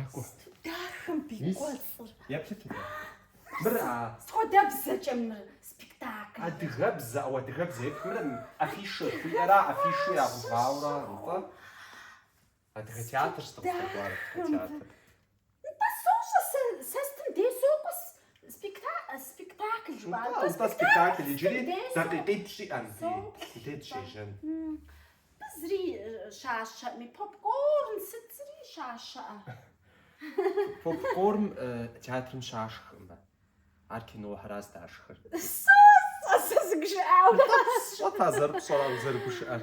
Наагүй. Дахин би голцор. Яплет. Бра. Сходабсачэм спектакль. Адгабз авадгабз эфрэн афишу. Фиара афишу я ваура. Упа. Адга театр что такое театр. Да соша сестэн дэсокус спектакль баа. Это спектакль жири дартидши анти. Дэтшижэн. Зри шаша ми попкорн сэтри шаша. Попкорн театрын шаашх юм ба. Ар кино хараас даашхэр. Сасгшаав. Что тазар сораг зэрэгүшэр.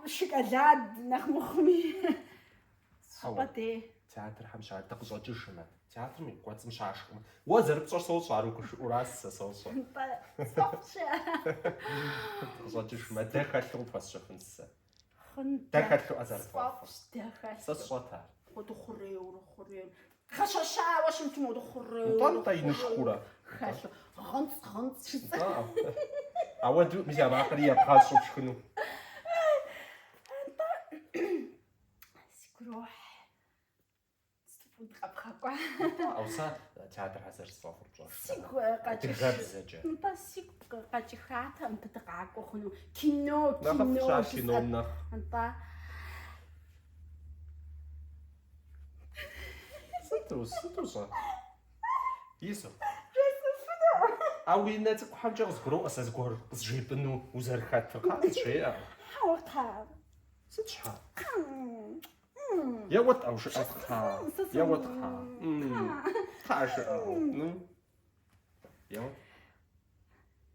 Шоколад нахмухми. Сапате. Театр хамшаар тагсож шимэ. Театр ми гоцм шаашх. Во зэрэгцор соус аруугш ураас соус. Сапша. Тагсож шимэ дахаллуу пасшахнс. Дахал азар. Сасвата. Одохорео. Хашаша Вашингтон одохорео. Тонта иншкура. Ганц. Аваду ми ямаакрия пасшухну. Сикро. Апхаква. Ауса театр хазар софорж. Сикро гачигабзэж. Сик гачихата амтдагаагохну. Кино. Кино. Анта. Сутуса. Isso. Ауинэт хамжаас гроосас гор жипну узархат факатшэ. Хаута. Сичха. Я вот ауш атха. Я вот ха. Хаш. Ну. Я.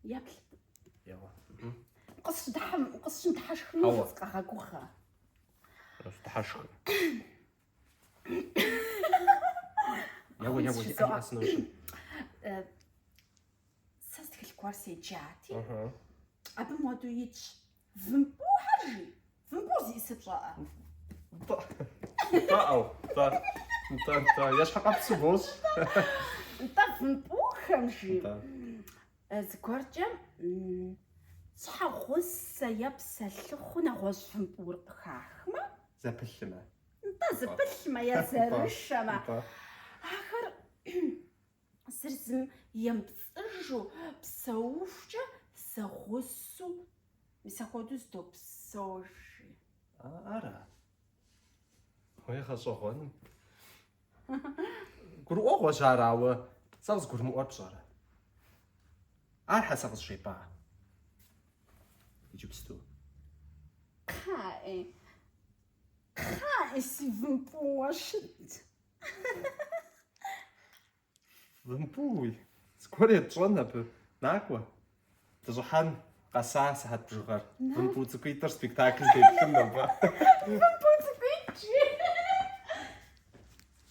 Япл. Я. قص تحشخني قاخا تحشخ يا أسنوش سأستكل كوارسي جاتي أبي مودو يتش فنبو هرجي فنبو زي سبجاء انت ياش حقا تسبوش انت فنبو خمشي زكورجم صحا غوسة يبسا لخونا غوز فنبور بخاخما زبلما انت زبلما يا زرشما آخر سرزم يمبسجو بسوفجا سغوسو مساخودوس دو بسوجي أرى ويا خصوصاً قرو أقوى شعراوة ساوز قرو مؤر بشارة أرحى ساوز شيبا يجيب ستو كاي سيفن بوشت Вымпуй. Скорее джонна наква. Тажхан гасаа сахад бжугаар. Вымпуй згийдэр спектакль дэвхэн ба. Вымпуй